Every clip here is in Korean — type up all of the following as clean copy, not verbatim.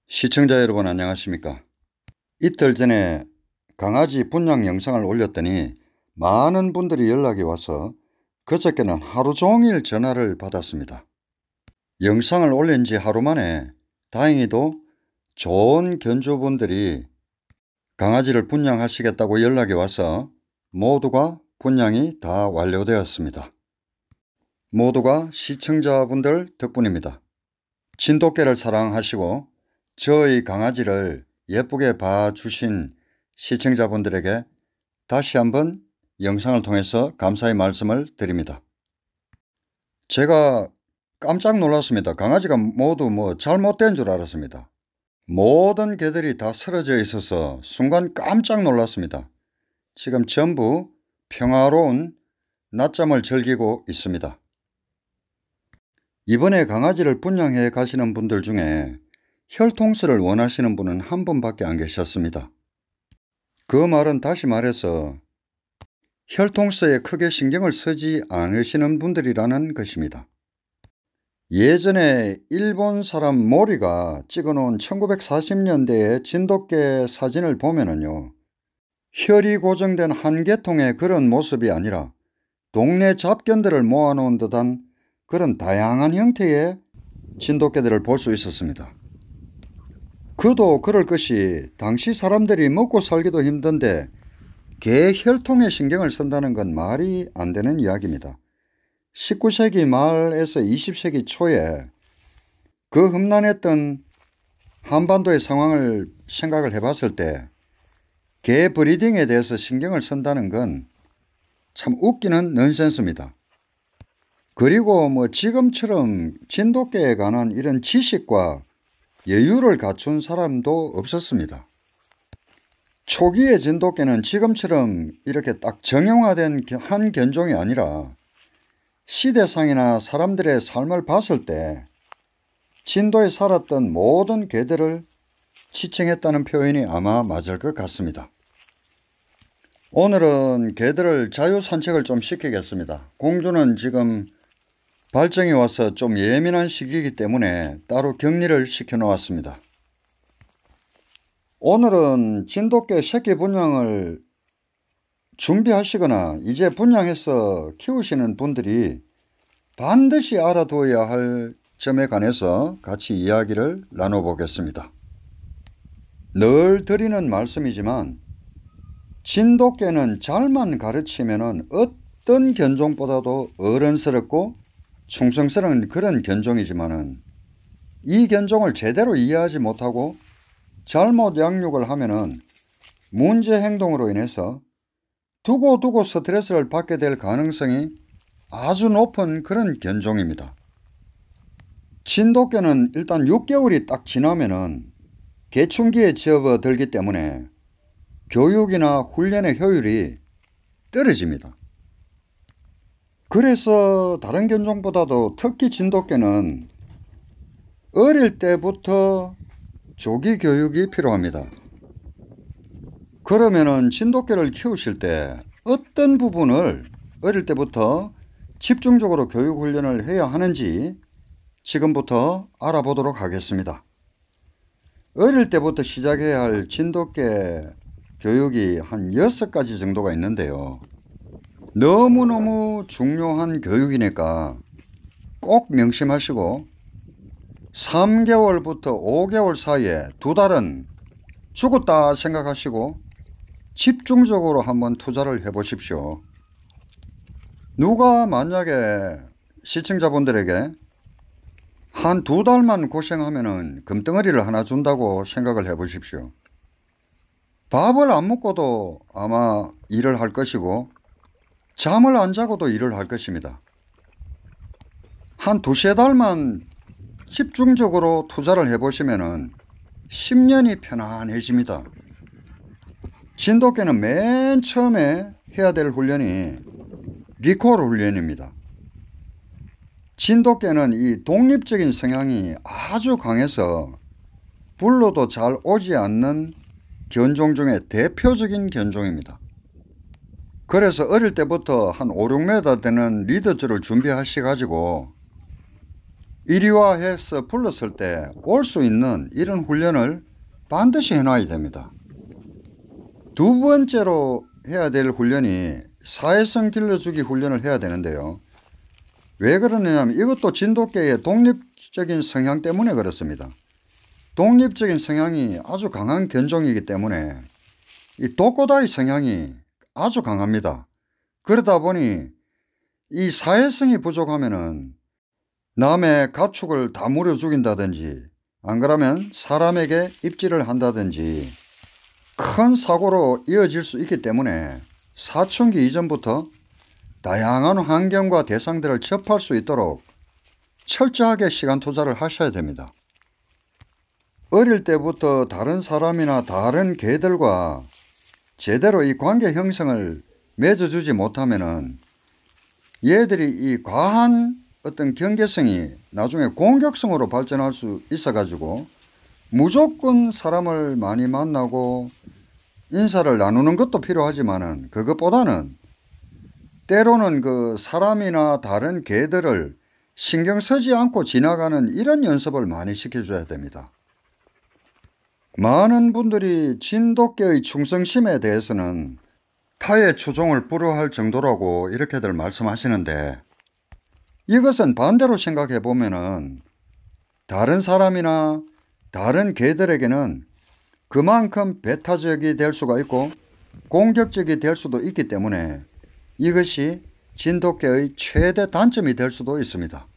시청자 여러분 안녕하십니까. 이틀 전에 강아지 분양 영상을 올렸더니 많은 분들이 연락이 와서 그저께는 하루 종일 전화를 받았습니다. 영상을 올린 지 하루 만에 다행히도 좋은 견주분들이 강아지를 분양하시겠다고 연락이 와서 모두가 분양이 다 완료되었습니다. 모두가 시청자분들 덕분입니다. 진돗개를 사랑하시고 저의 강아지를 예쁘게 봐주신 시청자분들에게 다시 한번 영상을 통해서 감사의 말씀을 드립니다. 제가 깜짝 놀랐습니다. 강아지가 모두 잘못된 줄 알았습니다. 모든 개들이 다 쓰러져 있어서 순간 깜짝 놀랐습니다. 지금 전부 평화로운 낮잠을 즐기고 있습니다. 이번에 강아지를 분양해 가시는 분들 중에 혈통스를 원하시는 분은 한 분밖에 안 계셨습니다. 그 말은 다시 말해서 혈통스에 크게 신경을 쓰지 않으시는 분들이라는 것입니다. 예전에 일본 사람 모리가 찍어놓은 1940년대의 진돗개 사진을 보면은요, 혈이 고정된 한 계통의 그런 모습이 아니라 동네 잡견들을 모아놓은 듯한 그런 다양한 형태의 진돗개들을 볼 수 있었습니다. 그도 그럴 것이 당시 사람들이 먹고 살기도 힘든데 개 혈통에 신경을 쓴다는 건 말이 안 되는 이야기입니다. 19세기 말에서 20세기 초에 그 험난했던 한반도의 상황을 생각을 해봤을 때 개 브리딩에 대해서 신경을 쓴다는 건 참 웃기는 넌센스입니다. 그리고 지금처럼 진돗개에 관한 이런 지식과 여유를 갖춘 사람도 없었습니다. 초기의 진돗개는 지금처럼 이렇게 딱 정형화된 한 견종이 아니라 시대상이나 사람들의 삶을 봤을 때 진도에 살았던 모든 개들을 지칭했다는 표현이 아마 맞을 것 같습니다. 오늘은 개들을 자유 산책을 좀 시키겠습니다. 공주는 지금 발정이 와서 좀 예민한 시기이기 때문에 따로 격리를 시켜 놓았습니다. 오늘은 진돗개 새끼 분양을 준비하시거나 이제 분양해서 키우시는 분들이 반드시 알아두어야 할 점에 관해서 같이 이야기를 나눠보겠습니다. 늘 드리는 말씀이지만 진돗개는 잘만 가르치면 어떤 견종보다도 어른스럽고 충성스러운 그런 견종이지만은 이 견종을 제대로 이해하지 못하고 잘못 양육을 하면은 문제 행동으로 인해서 두고두고 스트레스를 받게 될 가능성이 아주 높은 그런 견종입니다. 진돗개는 일단 6개월이 딱 지나면은 개충기에 접어들기 때문에 교육이나 훈련의 효율이 떨어집니다. 그래서 다른 견종보다도 특히 진돗개는 어릴 때부터 조기 교육이 필요합니다. 그러면은 진돗개를 키우실 때 어떤 부분을 어릴 때부터 집중적으로 교육 훈련을 해야 하는지 지금부터 알아보도록 하겠습니다. 어릴 때부터 시작해야 할 진돗개 교육이 한 6가지 정도가 있는데요. 너무너무 중요한 교육이니까 꼭 명심하시고 3개월부터 5개월 사이에 2달은 죽었다 생각하시고 집중적으로 한번 투자를 해 보십시오. 누가 만약에 시청자분들에게 한 2달만 고생하면은 금덩어리를 하나 준다고 생각을 해 보십시오. 밥을 안 먹고도 아마 일을 할 것이고 잠을 안 자고도 일을 할 것입니다. 한 2~3달만 집중적으로 투자를 해보시면은 10년이 편안해집니다. 진돗개는 맨 처음에 해야 될 훈련이 리콜 훈련입니다. 진돗개는 이 독립적인 성향이 아주 강해서 불러도 잘 오지 않는 견종 중에 대표적인 견종입니다. 그래서 어릴 때부터 한 5~6m 되는 리더줄을 준비하셔가지고 일위화해서 불렀을 때 올 수 있는 이런 훈련을 반드시 해놔야 됩니다. 두 번째로 해야 될 훈련이 사회성 길러주기 훈련을 해야 되는데요. 왜 그러냐면 이것도 진돗개의 독립적인 성향 때문에 그렇습니다. 독립적인 성향이 아주 강한 견종이기 때문에 이 독고다이 성향이 아주 강합니다. 그러다 보니 이 사회성이 부족하면은 남의 가축을 다 물어 죽인다든지 안 그러면 사람에게 입질을 한다든지 큰 사고로 이어질 수 있기 때문에 사춘기 이전부터 다양한 환경과 대상들을 접할 수 있도록 철저하게 시간 투자를 하셔야 됩니다. 어릴 때부터 다른 사람이나 다른 개들과 제대로 이 관계 형성을 맺어주지 못하면은 얘들이 이 과한 어떤 경계성이 나중에 공격성으로 발전할 수 있어 가지고 무조건 사람을 많이 만나고 인사를 나누는 것도 필요하지만은 그것보다는 때로는 그 사람이나 다른 개들을 신경 쓰지 않고 지나가는 이런 연습을 많이 시켜줘야 됩니다. 많은 분들이 진돗개의 충성심에 대해서는 타의 추종을 불허할 정도라고 이렇게들 말씀하시는데 이것은 반대로 생각해 보면은 다른 사람이나 다른 개들에게는 그만큼 배타적이 될 수가 있고 공격적이 될 수도 있기 때문에 이것이 진돗개의 최대 단점이 될 수도 있습니다.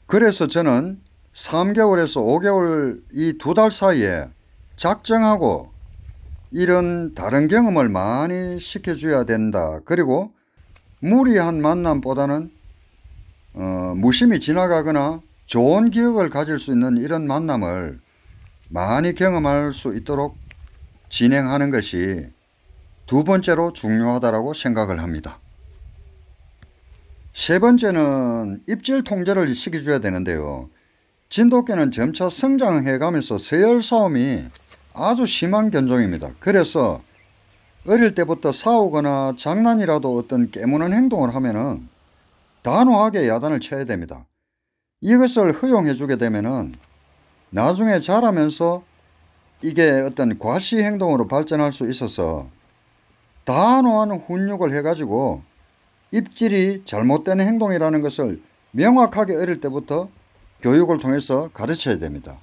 그래서 저는 3개월에서 5개월 이 2달 사이에 작정하고 이런 다른 경험을 많이 시켜줘야 된다. 그리고 무리한 만남보다는 무심히 지나가거나 좋은 기억을 가질 수 있는 이런 만남을 많이 경험할 수 있도록 진행하는 것이 두 번째로 중요하다고 생각을 합니다. 세 번째는 입질 통제를 시켜줘야 되는데요. 진돗개는 점차 성장해 가면서 서열 싸움이 아주 심한 견종입니다. 그래서 어릴 때부터 싸우거나 장난이라도 어떤 깨무는 행동을 하면은 단호하게 야단을 쳐야 됩니다. 이것을 허용해 주게 되면은 나중에 자라면서 이게 어떤 과시 행동으로 발전할 수 있어서 단호한 훈육을 해가지고 입질이 잘못된 행동이라는 것을 명확하게 어릴 때부터 교육을 통해서 가르쳐야 됩니다.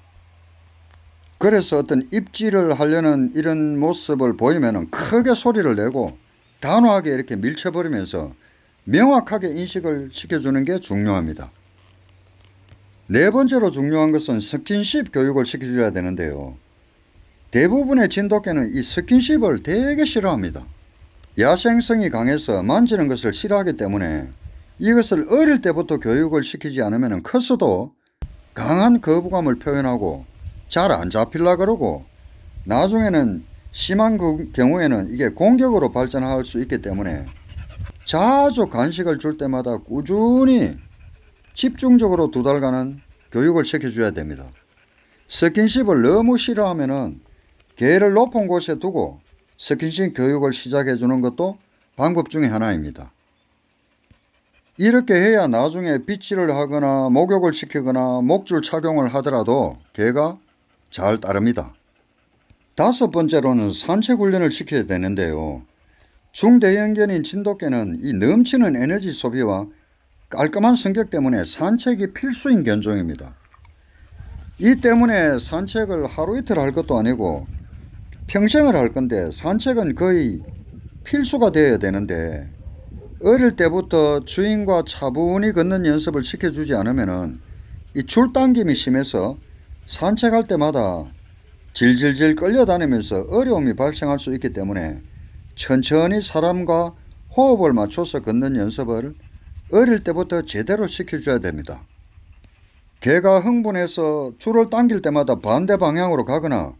그래서 어떤 입질을 하려는 이런 모습을 보이면 크게 소리를 내고 단호하게 이렇게 밀쳐버리면서 명확하게 인식을 시켜주는 게 중요합니다. 네 번째로 중요한 것은 스킨십 교육을 시켜줘야 되는데요. 대부분의 진돗개는 이 스킨십을 되게 싫어합니다. 야생성이 강해서 만지는 것을 싫어하기 때문에 이것을 어릴 때부터 교육을 시키지 않으면 커서도 강한 거부감을 표현하고 잘 안 잡히려 그러고 나중에는 심한 경우에는 이게 공격으로 발전할 수 있기 때문에 자주 간식을 줄 때마다 꾸준히 집중적으로 2달간은 교육을 시켜줘야 됩니다. 스킨십을 너무 싫어하면은 개를 높은 곳에 두고 스킨십 교육을 시작해 주는 것도 방법 중에 하나입니다. 이렇게 해야 나중에 비치를 하거나 목욕을 시키거나 목줄 착용을 하더라도 개가 잘 따릅니다. 다섯 번째로는 산책 훈련을 시켜야 되는데요. 중대형견인 진돗개는 이 넘치는 에너지 소비와 깔끔한 성격 때문에 산책이 필수인 견종입니다. 이 때문에 산책을 하루 이틀 할 것도 아니고 평생을 할 건데 산책은 거의 필수가 되어야 되는데 어릴 때부터 주인과 차분히 걷는 연습을 시켜주지 않으면 이 줄당김이 심해서 산책할 때마다 질질질 끌려다니면서 어려움이 발생할 수 있기 때문에 천천히 사람과 호흡을 맞춰서 걷는 연습을 어릴 때부터 제대로 시켜줘야 됩니다. 개가 흥분해서 줄을 당길 때마다 반대 방향으로 가거나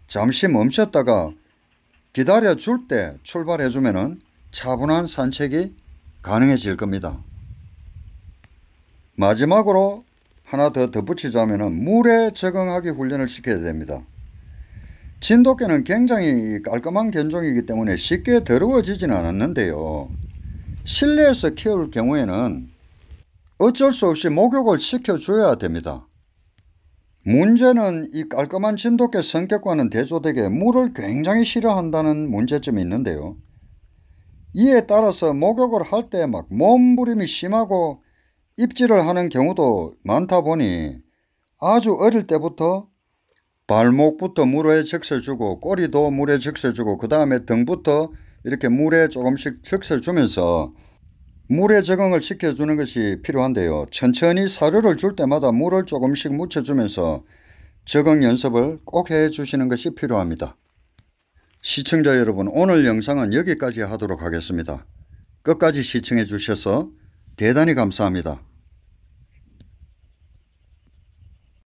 잠시 멈췄다가 기다려 줄 때 출발해 주면은 차분한 산책이 가능해질 겁니다. 마지막으로 하나 더 덧붙이자면 물에 적응하기 훈련을 시켜야 됩니다. 진돗개는 굉장히 깔끔한 견종이기 때문에 쉽게 더러워지지는 않았는데요. 실내에서 키울 경우에는 어쩔 수 없이 목욕을 시켜줘야 됩니다. 문제는 이 깔끔한 진돗개 성격과는 대조되게 물을 굉장히 싫어한다는 문제점이 있는데요. 이에 따라서 목욕을 할 때 막 몸부림이 심하고 입질을 하는 경우도 많다 보니 아주 어릴 때부터 발목부터 물에 적셔주고 꼬리도 물에 적셔주고 그 다음에 등부터 이렇게 물에 조금씩 적셔주면서 물에 적응을 시켜주는 것이 필요한데요. 천천히 사료를 줄 때마다 물을 조금씩 묻혀주면서 적응 연습을 꼭 해주시는 것이 필요합니다. 시청자 여러분, 오늘 영상은 여기까지 하도록 하겠습니다. 끝까지 시청해 주셔서 대단히 감사합니다.